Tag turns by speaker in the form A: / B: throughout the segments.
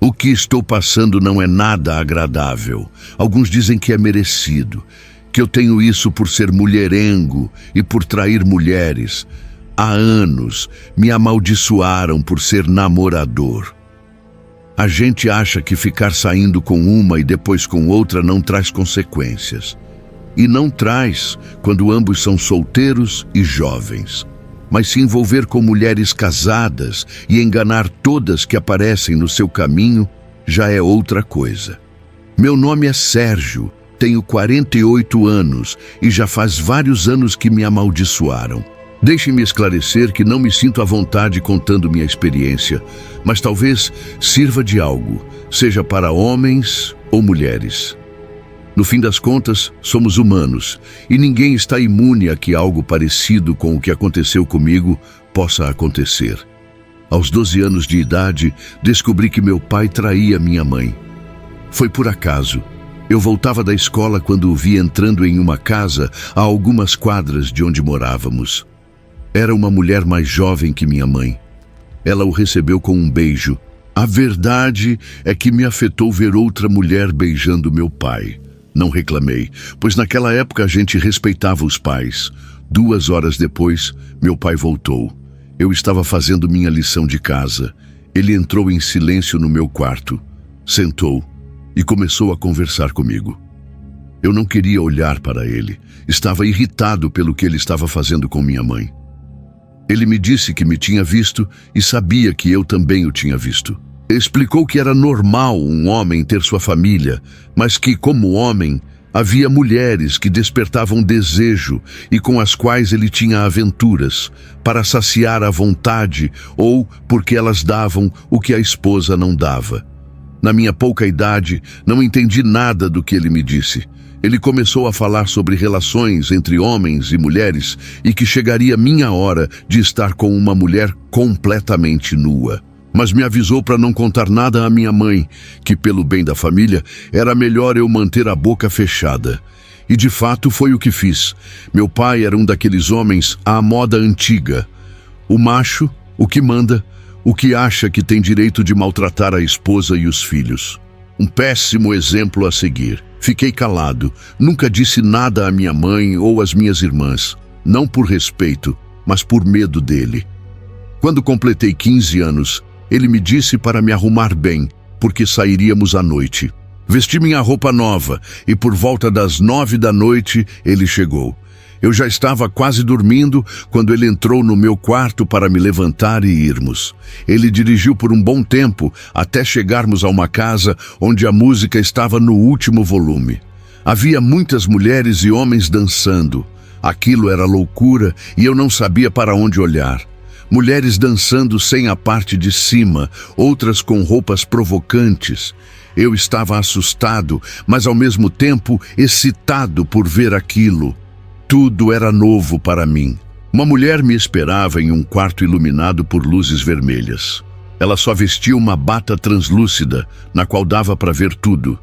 A: O que estou passando não é nada agradável. Alguns dizem que é merecido, que eu tenho isso por ser mulherengo e por trair mulheres. Há anos me amaldiçoaram por ser namorador. A gente acha que ficar saindo com uma e depois com outra não traz consequências. E não traz quando ambos são solteiros e jovens. Mas se envolver com mulheres casadas e enganar todas que aparecem no seu caminho, já é outra coisa. Meu nome é Sérgio, tenho 48 anos e já faz vários anos que me amaldiçoaram. Deixem-me esclarecer que não me sinto à vontade contando minha experiência, mas talvez sirva de algo, seja para homens ou mulheres. No fim das contas, somos humanos, e ninguém está imune a que algo parecido com o que aconteceu comigo possa acontecer. Aos 12 anos de idade, descobri que meu pai traía minha mãe. Foi por acaso. Eu voltava da escola quando o vi entrando em uma casa a algumas quadras de onde morávamos. Era uma mulher mais jovem que minha mãe. Ela o recebeu com um beijo. A verdade é que me afetou ver outra mulher beijando meu pai. Não reclamei, pois naquela época a gente respeitava os pais. 2 horas depois, meu pai voltou. Eu estava fazendo minha lição de casa. Ele entrou em silêncio no meu quarto, sentou e começou a conversar comigo. Eu não queria olhar para ele. Estava irritado pelo que ele estava fazendo com minha mãe. Ele me disse que me tinha visto e sabia que eu também o tinha visto. Explicou que era normal um homem ter sua família, mas que, como homem, havia mulheres que despertavam desejo e com as quais ele tinha aventuras, para saciar a vontade ou porque elas davam o que a esposa não dava. Na minha pouca idade, não entendi nada do que ele me disse. Ele começou a falar sobre relações entre homens e mulheres e que chegaria minha hora de estar com uma mulher completamente nua. Mas me avisou para não contar nada à minha mãe, que pelo bem da família era melhor eu manter a boca fechada. E de fato foi o que fiz. Meu pai era um daqueles homens à moda antiga. O macho, o que manda, o que acha que tem direito de maltratar a esposa e os filhos. Um péssimo exemplo a seguir. Fiquei calado, nunca disse nada à minha mãe ou às minhas irmãs. Não por respeito, mas por medo dele. Quando completei 15 anos, ele me disse para me arrumar bem, porque sairíamos à noite. Vesti minha roupa nova e por volta das 9 da noite ele chegou. Eu já estava quase dormindo quando ele entrou no meu quarto para me levantar e irmos. Ele dirigiu por um bom tempo até chegarmos a uma casa onde a música estava no último volume. Havia muitas mulheres e homens dançando. Aquilo era loucura e eu não sabia para onde olhar. Mulheres dançando sem a parte de cima, outras com roupas provocantes. Eu estava assustado, mas ao mesmo tempo excitado por ver aquilo. Tudo era novo para mim. Uma mulher me esperava em um quarto iluminado por luzes vermelhas. Ela só vestia uma bata translúcida, na qual dava para ver tudo.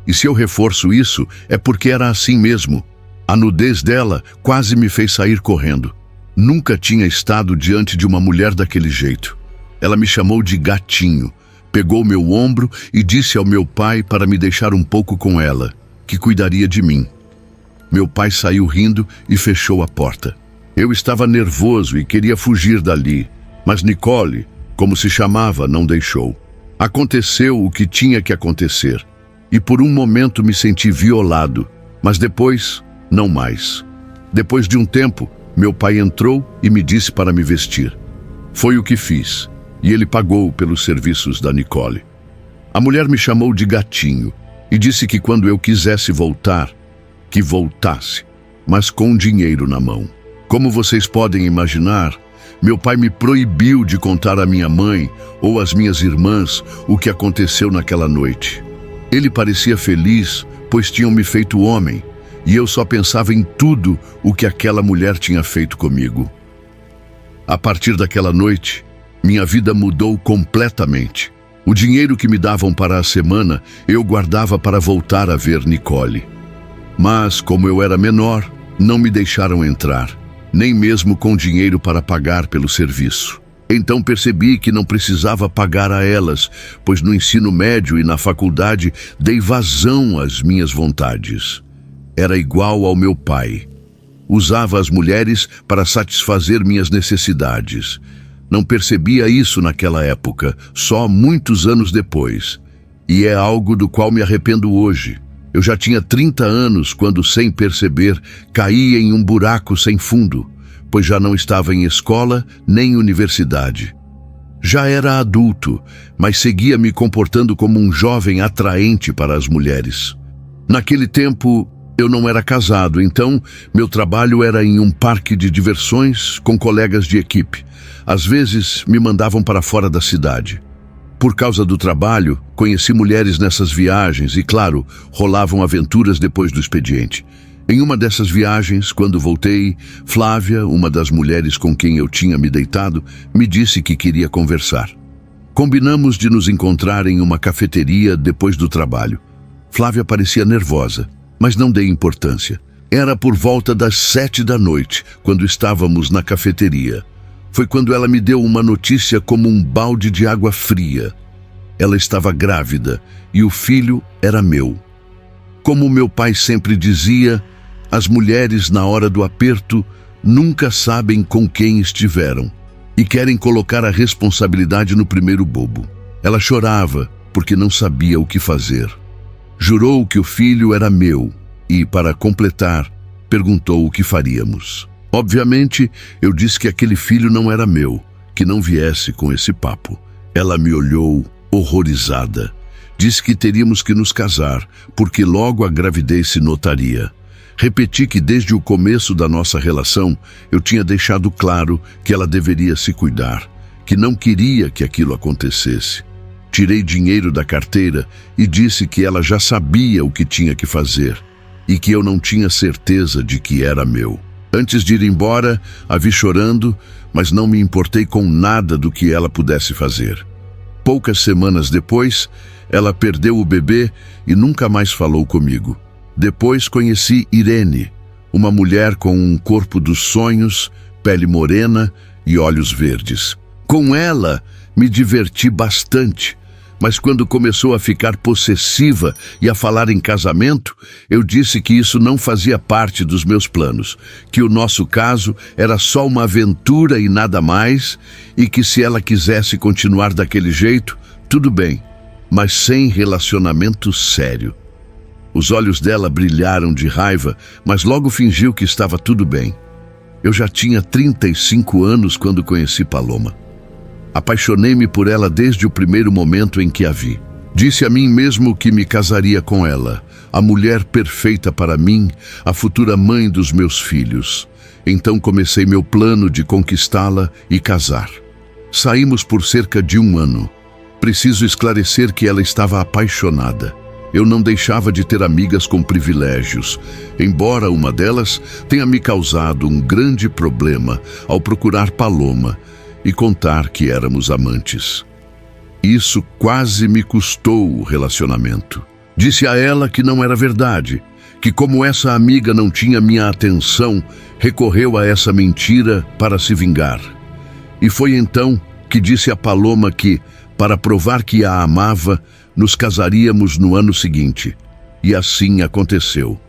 A: E se eu reforço isso, é porque era assim mesmo. A nudez dela quase me fez sair correndo. Nunca tinha estado diante de uma mulher daquele jeito. Ela me chamou de gatinho, pegou meu ombro e disse ao meu pai para me deixar um pouco com ela, que cuidaria de mim. Meu pai saiu rindo e fechou a porta. Eu estava nervoso e queria fugir dali, mas Nicole, como se chamava, não deixou. Aconteceu o que tinha que acontecer, e por um momento me senti violado, mas depois, não mais. Depois de um tempo, meu pai entrou e me disse para me vestir. Foi o que fiz, e ele pagou pelos serviços da Nicole. A mulher me chamou de gatinho e disse que quando eu quisesse voltar, que voltasse, mas com dinheiro na mão. Como vocês podem imaginar, meu pai me proibiu de contar à minha mãe ou às minhas irmãs o que aconteceu naquela noite. Ele parecia feliz, pois tinham me feito homem, e eu só pensava em tudo o que aquela mulher tinha feito comigo. A partir daquela noite, minha vida mudou completamente. O dinheiro que me davam para a semana, eu guardava para voltar a ver Nicole. Mas, como eu era menor, não me deixaram entrar, nem mesmo com dinheiro para pagar pelo serviço. Então percebi que não precisava pagar a elas, pois no ensino médio e na faculdade dei vazão às minhas vontades. Era igual ao meu pai. Usava as mulheres para satisfazer minhas necessidades. Não percebia isso naquela época, só muitos anos depois. E é algo do qual me arrependo hoje. Eu já tinha 30 anos quando, sem perceber, caí em um buraco sem fundo, pois já não estava em escola nem universidade. Já era adulto, mas seguia me comportando como um jovem atraente para as mulheres. Naquele tempo, eu não era casado, então meu trabalho era em um parque de diversões com colegas de equipe. Às vezes, me mandavam para fora da cidade. Por causa do trabalho, conheci mulheres nessas viagens e, claro, rolavam aventuras depois do expediente. Em uma dessas viagens, quando voltei, Flávia, uma das mulheres com quem eu tinha me deitado, me disse que queria conversar. Combinamos de nos encontrar em uma cafeteria depois do trabalho. Flávia parecia nervosa, mas não dei importância. Era por volta das 7 da noite, quando estávamos na cafeteria. Foi quando ela me deu uma notícia como um balde de água fria. Ela estava grávida e o filho era meu. Como meu pai sempre dizia, as mulheres, na hora do aperto, nunca sabem com quem estiveram e querem colocar a responsabilidade no primeiro bobo. Ela chorava porque não sabia o que fazer. Jurou que o filho era meu e, para completar, perguntou o que faríamos. Obviamente, eu disse que aquele filho não era meu, que não viesse com esse papo. Ela me olhou horrorizada. Disse que teríamos que nos casar, porque logo a gravidez se notaria. Repeti que desde o começo da nossa relação, eu tinha deixado claro que ela deveria se cuidar, que não queria que aquilo acontecesse. Tirei dinheiro da carteira e disse que ela já sabia o que tinha que fazer e que eu não tinha certeza de que era meu. Antes de ir embora, a vi chorando, mas não me importei com nada do que ela pudesse fazer. Poucas semanas depois, ela perdeu o bebê e nunca mais falou comigo. Depois conheci Irene, uma mulher com um corpo dos sonhos, pele morena e olhos verdes. Com ela, me diverti bastante, mas quando começou a ficar possessiva e a falar em casamento, eu disse que isso não fazia parte dos meus planos, que o nosso caso era só uma aventura e nada mais, e que se ela quisesse continuar daquele jeito, tudo bem, mas sem relacionamento sério. Os olhos dela brilharam de raiva, mas logo fingiu que estava tudo bem. Eu já tinha 35 anos quando conheci Paloma. Apaixonei-me por ela desde o primeiro momento em que a vi. Disse a mim mesmo que me casaria com ela, a mulher perfeita para mim, a futura mãe dos meus filhos. Então comecei meu plano de conquistá-la e casar. Saímos por cerca de 1 ano. Preciso esclarecer que ela estava apaixonada. Eu não deixava de ter amigas com privilégios, embora uma delas tenha me causado um grande problema ao procurar Paloma e contar que éramos amantes. Isso quase me custou o relacionamento. Disse a ela que não era verdade, que como essa amiga não tinha minha atenção, recorreu a essa mentira para se vingar. E foi então que disse a Paloma que, para provar que a amava, nos casaríamos no ano seguinte. E assim aconteceu.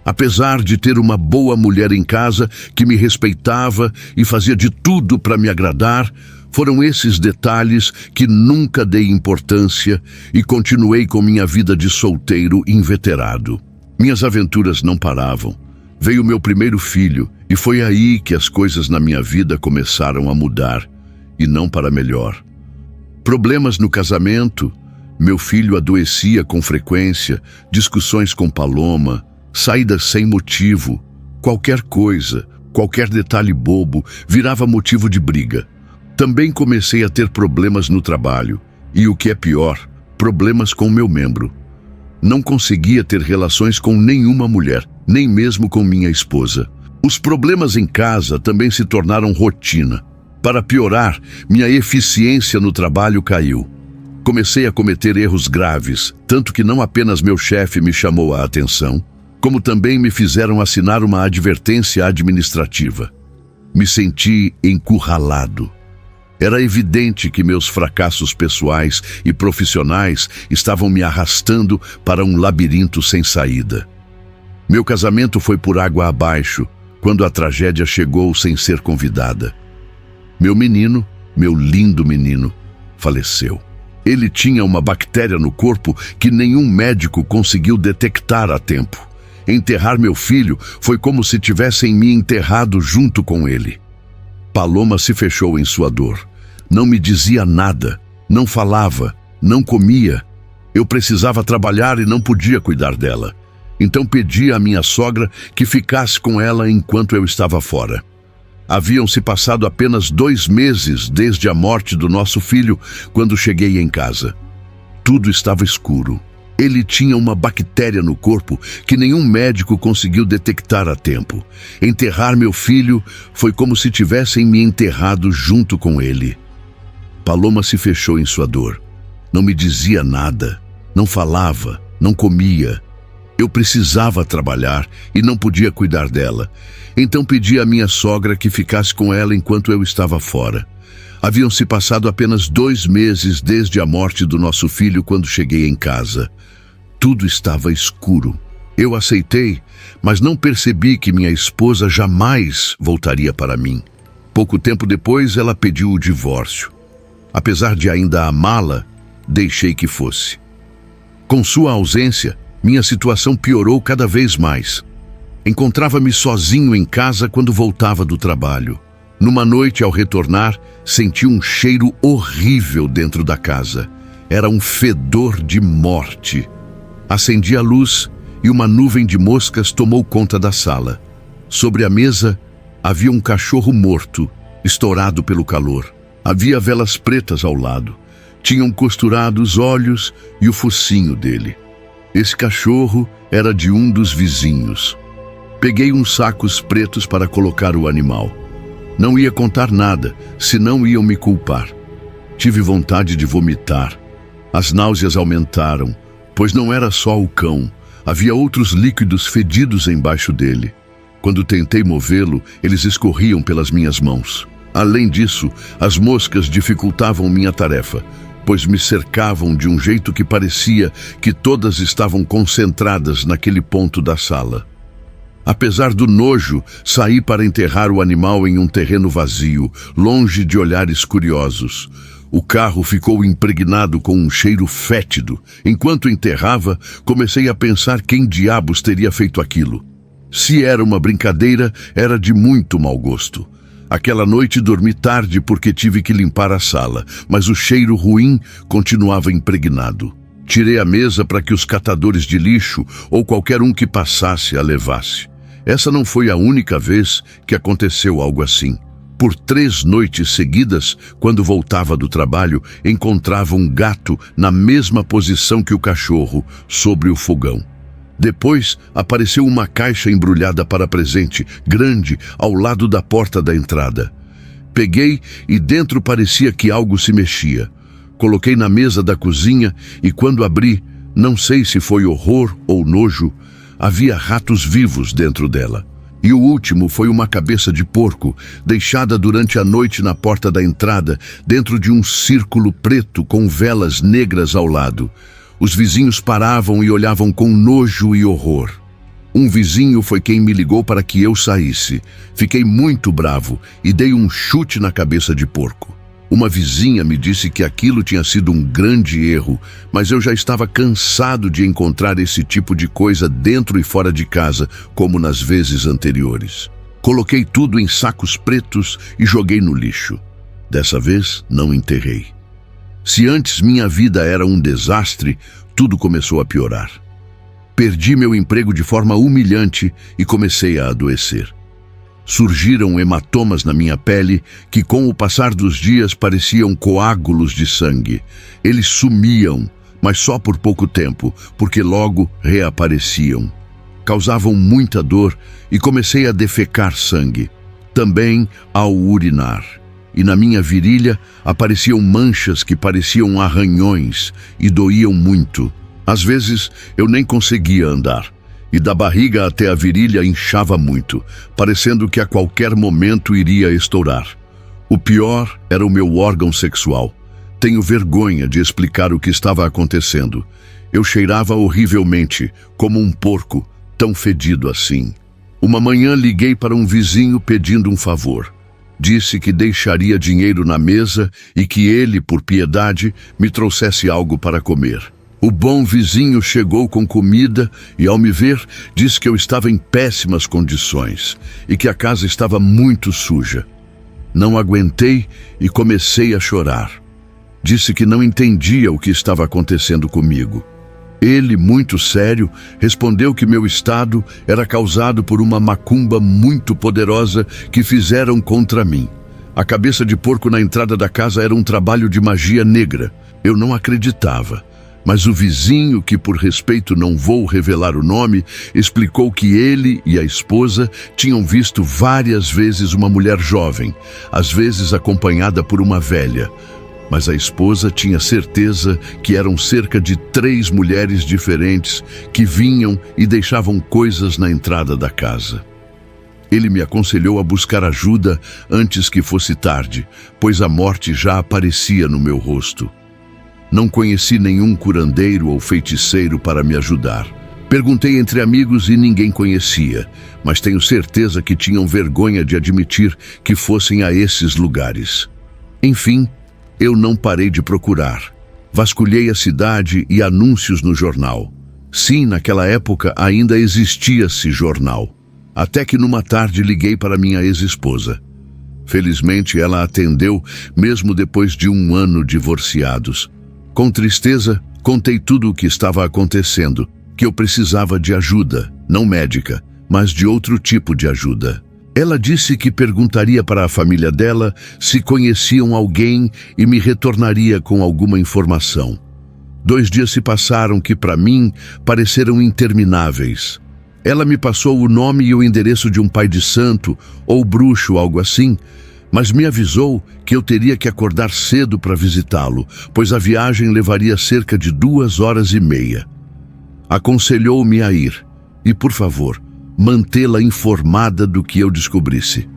A: Apesar de ter uma boa mulher em casa que me respeitava e fazia de tudo para me agradar, foram esses detalhes que nunca dei importância e continuei com minha vida de solteiro inveterado. Minhas aventuras não paravam. Veio meu primeiro filho e foi aí que as coisas na minha vida começaram a mudar, e não para melhor. Problemas no casamento, meu filho adoecia com frequência, discussões com Paloma, saídas sem motivo, qualquer coisa, qualquer detalhe bobo virava motivo de briga. Também comecei a ter problemas no trabalho e, o que é pior, problemas com meu membro. Não conseguia ter relações com nenhuma mulher, nem mesmo com minha esposa. Os problemas em casa também se tornaram rotina. Para piorar, minha eficiência no trabalho caiu. Comecei a cometer erros graves, tanto que não apenas meu chefe me chamou a atenção, como também me fizeram assinar uma advertência administrativa. Me senti encurralado. Era evidente que meus fracassos pessoais e profissionais estavam me arrastando para um labirinto sem saída. Meu casamento foi por água abaixo quando a tragédia chegou sem ser convidada. Meu menino, meu lindo menino, faleceu. Ele tinha uma bactéria no corpo que nenhum médico conseguiu detectar a tempo. Enterrar meu filho foi como se tivessem me enterrado junto com ele. Paloma se fechou em sua dor. Não me dizia nada, não falava, não comia. Eu precisava trabalhar e não podia cuidar dela. Então pedi à minha sogra que ficasse com ela enquanto eu estava fora. Haviam-se passado apenas 2 meses desde a morte do nosso filho quando cheguei em casa. Tudo estava escuro. Ele tinha uma bactéria no corpo que nenhum médico conseguiu detectar a tempo. Enterrar meu filho foi como se tivessem me enterrado junto com ele. Paloma se fechou em sua dor. Não me dizia nada, não falava, não comia. Eu precisava trabalhar e não podia cuidar dela. Então pedi à minha sogra que ficasse com ela enquanto eu estava fora. Haviam-se passado apenas 2 meses desde a morte do nosso filho quando cheguei em casa. Tudo estava escuro. Eu aceitei, mas não percebi que minha esposa jamais voltaria para mim. Pouco tempo depois, ela pediu o divórcio. Apesar de ainda amá-la, deixei que fosse. Com sua ausência, minha situação piorou cada vez mais. Encontrava-me sozinho em casa quando voltava do trabalho. Numa noite, ao retornar, senti um cheiro horrível dentro da casa. Era um fedor de morte. Acendi a luz e uma nuvem de moscas tomou conta da sala. Sobre a mesa havia um cachorro morto, estourado pelo calor. Havia velas pretas ao lado. Tinham costurado os olhos e o focinho dele. Esse cachorro era de um dos vizinhos. Peguei uns sacos pretos para colocar o animal. Não ia contar nada, senão iam me culpar. Tive vontade de vomitar. As náuseas aumentaram, pois não era só o cão. Havia outros líquidos fedidos embaixo dele. Quando tentei movê-lo, eles escorriam pelas minhas mãos. Além disso, as moscas dificultavam minha tarefa, pois me cercavam de um jeito que parecia que todas estavam concentradas naquele ponto da sala. Apesar do nojo, saí para enterrar o animal em um terreno vazio, longe de olhares curiosos. O carro ficou impregnado com um cheiro fétido. Enquanto enterrava, comecei a pensar quem diabos teria feito aquilo. Se era uma brincadeira, era de muito mau gosto. Aquela noite dormi tarde porque tive que limpar a sala, mas o cheiro ruim continuava impregnado. Tirei a mesa para que os catadores de lixo ou qualquer um que passasse a levasse. Essa não foi a única vez que aconteceu algo assim. Por 3 noites seguidas, quando voltava do trabalho, encontrava um gato na mesma posição que o cachorro, sobre o fogão. Depois, apareceu uma caixa embrulhada para presente, grande, ao lado da porta da entrada. Peguei e dentro parecia que algo se mexia. Coloquei na mesa da cozinha e quando abri, não sei se foi horror ou nojo, havia ratos vivos dentro dela. E o último foi uma cabeça de porco, deixada durante a noite na porta da entrada, dentro de um círculo preto com velas negras ao lado. Os vizinhos paravam e olhavam com nojo e horror. Um vizinho foi quem me ligou para que eu saísse. Fiquei muito bravo e dei um chute na cabeça de porco. Uma vizinha me disse que aquilo tinha sido um grande erro, mas eu já estava cansado de encontrar esse tipo de coisa dentro e fora de casa, como nas vezes anteriores. Coloquei tudo em sacos pretos e joguei no lixo. Dessa vez, não enterrei. Se antes minha vida era um desastre, tudo começou a piorar. Perdi meu emprego de forma humilhante e comecei a adoecer. Surgiram hematomas na minha pele que, com o passar dos dias, pareciam coágulos de sangue. Eles sumiam, mas só por pouco tempo, porque logo reapareciam. Causavam muita dor e comecei a defecar sangue, também ao urinar. E na minha virilha apareciam manchas que pareciam arranhões e doíam muito. Às vezes eu nem conseguia andar. E da barriga até a virilha inchava muito, parecendo que a qualquer momento iria estourar. O pior era o meu órgão sexual. Tenho vergonha de explicar o que estava acontecendo. Eu cheirava horrivelmente, como um porco, tão fedido assim. Uma manhã liguei para um vizinho pedindo um favor. Disse que deixaria dinheiro na mesa e que ele, por piedade, me trouxesse algo para comer. O bom vizinho chegou com comida e, ao me ver, disse que eu estava em péssimas condições e que a casa estava muito suja. Não aguentei e comecei a chorar. Disse que não entendia o que estava acontecendo comigo. Ele, muito sério, respondeu que meu estado era causado por uma macumba muito poderosa que fizeram contra mim. A cabeça de porco na entrada da casa era um trabalho de magia negra. Eu não acreditava. Mas o vizinho, que por respeito não vou revelar o nome, explicou que ele e a esposa tinham visto várias vezes uma mulher jovem, às vezes acompanhada por uma velha. Mas a esposa tinha certeza que eram cerca de 3 mulheres diferentes que vinham e deixavam coisas na entrada da casa. Ele me aconselhou a buscar ajuda antes que fosse tarde, pois a morte já aparecia no meu rosto. Não conheci nenhum curandeiro ou feiticeiro para me ajudar. Perguntei entre amigos e ninguém conhecia, mas tenho certeza que tinham vergonha de admitir que fossem a esses lugares. Enfim, eu não parei de procurar. Vasculhei a cidade e anúncios no jornal. Sim, naquela época ainda existia-se jornal. Até que numa tarde liguei para minha ex-esposa. Felizmente ela atendeu, mesmo depois de 1 ano divorciados. Com tristeza, contei tudo o que estava acontecendo, que eu precisava de ajuda, não médica, mas de outro tipo de ajuda. Ela disse que perguntaria para a família dela se conheciam alguém e me retornaria com alguma informação. 2 dias se passaram que, para mim, pareceram intermináveis. Ela me passou o nome e o endereço de um pai de santo, ou bruxo, algo assim, mas me avisou que eu teria que acordar cedo para visitá-lo, pois a viagem levaria cerca de 2h30. Aconselhou-me a ir e, por favor, mantê-la informada do que eu descobrisse.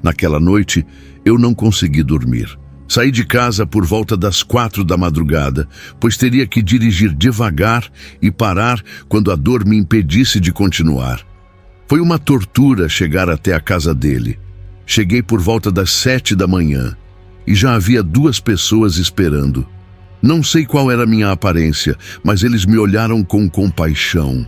A: Naquela noite, eu não consegui dormir. Saí de casa por volta das 4 da madrugada, pois teria que dirigir devagar e parar quando a dor me impedisse de continuar. Foi uma tortura chegar até a casa dele. Cheguei por volta das 7 da manhã e já havia 2 pessoas esperando. Não sei qual era a minha aparência, mas eles me olharam com compaixão.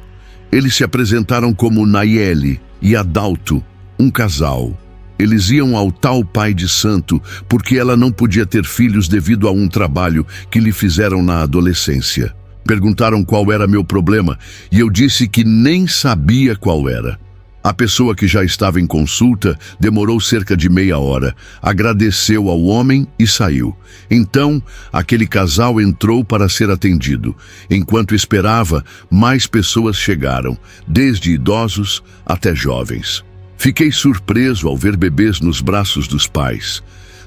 A: Eles se apresentaram como Nayeli e Adalto, um casal. Eles iam ao tal pai de santo porque ela não podia ter filhos devido a um trabalho que lhe fizeram na adolescência. Perguntaram qual era meu problema e eu disse que nem sabia qual era. A pessoa que já estava em consulta demorou cerca de meia hora, agradeceu ao homem e saiu. Então, aquele casal entrou para ser atendido. Enquanto esperava, mais pessoas chegaram, desde idosos até jovens. Fiquei surpreso ao ver bebês nos braços dos pais.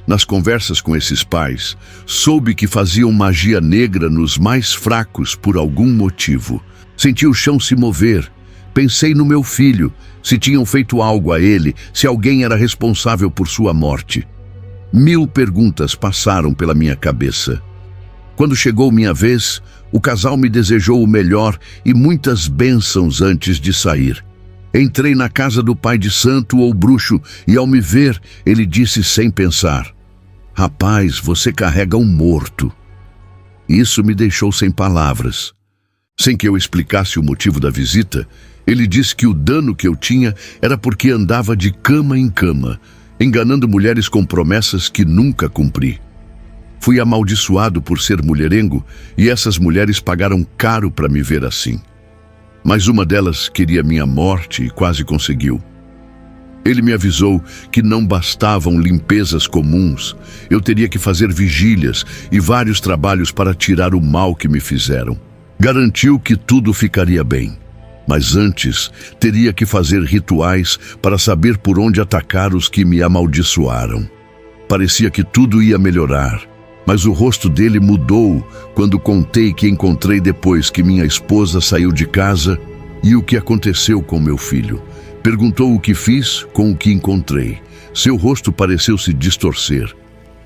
A: Nas conversas com esses pais, soube que faziam magia negra nos mais fracos por algum motivo. Senti o chão se mover. Pensei no meu filho, se tinham feito algo a ele, se alguém era responsável por sua morte. 1000 perguntas passaram pela minha cabeça. Quando chegou minha vez, o casal me desejou o melhor e muitas bênçãos antes de sair. Entrei na casa do pai de santo ou bruxo e, ao me ver, ele disse sem pensar: "Rapaz, você carrega um morto." Isso me deixou sem palavras. Sem que eu explicasse o motivo da visita, ele disse que o dano que eu tinha era porque andava de cama em cama, enganando mulheres com promessas que nunca cumpri. Fui amaldiçoado por ser mulherengo e essas mulheres pagaram caro para me ver assim. Mas uma delas queria minha morte e quase conseguiu. Ele me avisou que não bastavam limpezas comuns, eu teria que fazer vigílias e vários trabalhos para tirar o mal que me fizeram. Garantiu que tudo ficaria bem, mas antes teria que fazer rituais para saber por onde atacar os que me amaldiçoaram. Parecia que tudo ia melhorar, mas o rosto dele mudou quando contei que encontrei depois que minha esposa saiu de casa e o que aconteceu com meu filho. Perguntou o que fiz com o que encontrei. Seu rosto pareceu se distorcer.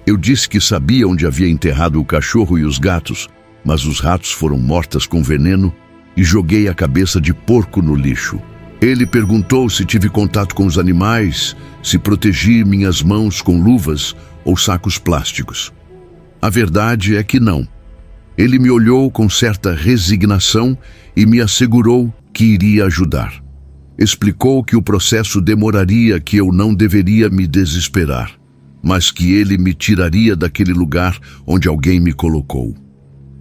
A: Eu disse que sabia onde havia enterrado o cachorro e os gatos, mas os ratos foram mortas com veneno e joguei a cabeça de porco no lixo. Ele perguntou se tive contato com os animais, se protegi minhas mãos com luvas ou sacos plásticos. A verdade é que não. Ele me olhou com certa resignação e me assegurou que iria ajudar. Explicou que o processo demoraria, que eu não deveria me desesperar, mas que ele me tiraria daquele lugar onde alguém me colocou.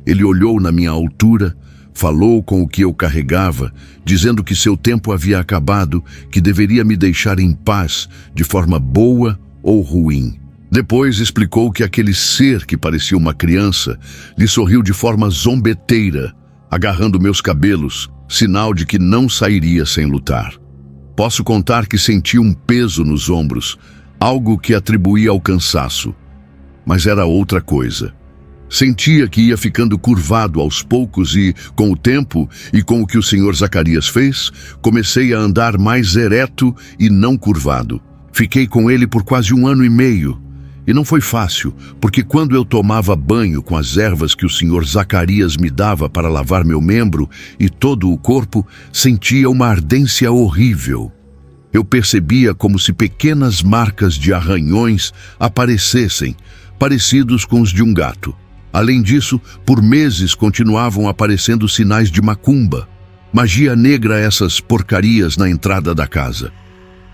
A: Ele olhou na minha altura, falou com o que eu carregava, dizendo que seu tempo havia acabado, que deveria me deixar em paz, de forma boa ou ruim. Depois explicou que aquele ser que parecia uma criança lhe sorriu de forma zombeteira, agarrando meus cabelos, sinal de que não sairia sem lutar. Posso contar que senti um peso nos ombros, algo que atribuía ao cansaço, mas era outra coisa. Sentia que ia ficando curvado aos poucos e, com o tempo e com o que o Sr. Zacarias fez, comecei a andar mais ereto e não curvado. Fiquei com ele por quase 1 ano e meio. E não foi fácil, porque quando eu tomava banho com as ervas que o Sr. Zacarias me dava para lavar meu membro e todo o corpo, sentia uma ardência horrível. Eu percebia como se pequenas marcas de arranhões aparecessem, parecidos com os de um gato. Além disso, por meses continuavam aparecendo sinais de macumba, magia negra, essas porcarias na entrada da casa.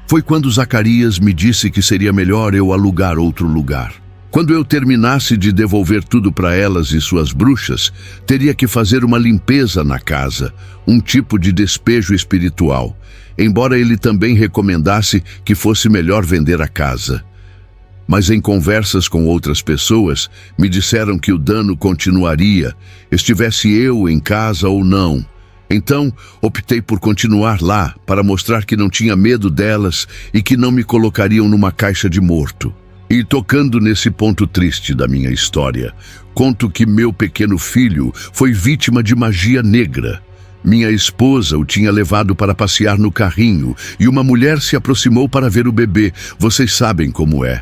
A: Foi quando Zacarias me disse que seria melhor eu alugar outro lugar. Quando eu terminasse de devolver tudo para elas e suas bruxas, teria que fazer uma limpeza na casa, um tipo de despejo espiritual, embora ele também recomendasse que fosse melhor vender a casa. Mas em conversas com outras pessoas, me disseram que o dano continuaria, estivesse eu em casa ou não. Então, optei por continuar lá, para mostrar que não tinha medo delas e que não me colocariam numa caixa de morto. E tocando nesse ponto triste da minha história, conto que meu pequeno filho foi vítima de magia negra. Minha esposa o tinha levado para passear no carrinho e uma mulher se aproximou para ver o bebê. Vocês sabem como é.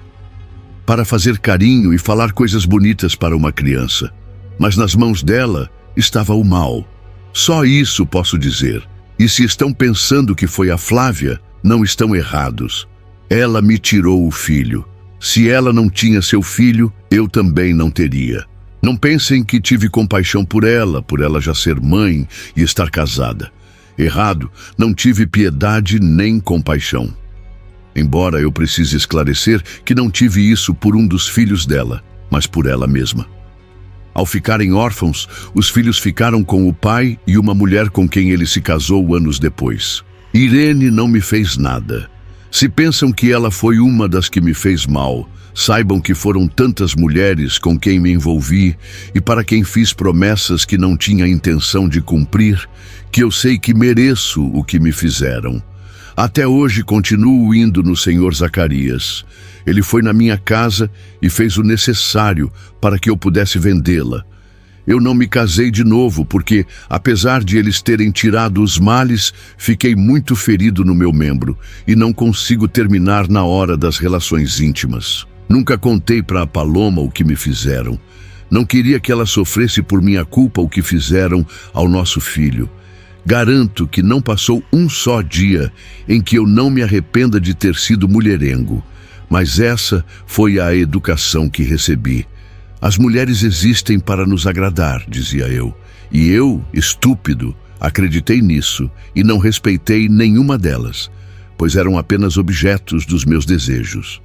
A: Para fazer carinho e falar coisas bonitas para uma criança. Mas nas mãos dela estava o mal. Só isso posso dizer. E se estão pensando que foi a Flávia, não estão errados. Ela me tirou o filho. Se ela não tinha seu filho, eu também não teria. Não pensem que tive compaixão por ela já ser mãe e estar casada. Errado, não tive piedade nem compaixão. Embora eu precise esclarecer que não tive isso por um dos filhos dela, mas por ela mesma. Ao ficarem órfãos, os filhos ficaram com o pai e uma mulher com quem ele se casou anos depois. Irene não me fez nada. Se pensam que ela foi uma das que me fez mal, saibam que foram tantas mulheres com quem me envolvi e para quem fiz promessas que não tinha intenção de cumprir, que eu sei que mereço o que me fizeram. Até hoje continuo indo no Sr. Zacarias. Ele foi na minha casa e fez o necessário para que eu pudesse vendê-la. Eu não me casei de novo porque, apesar de eles terem tirado os males, fiquei muito ferido no meu membro e não consigo terminar na hora das relações íntimas. Nunca contei para a Paloma o que me fizeram. Não queria que ela sofresse por minha culpa o que fizeram ao nosso filho. Garanto que não passou um só dia em que eu não me arrependa de ter sido mulherengo. Mas essa foi a educação que recebi. As mulheres existem para nos agradar, dizia eu. E eu, estúpido, acreditei nisso e não respeitei nenhuma delas, pois eram apenas objetos dos meus desejos.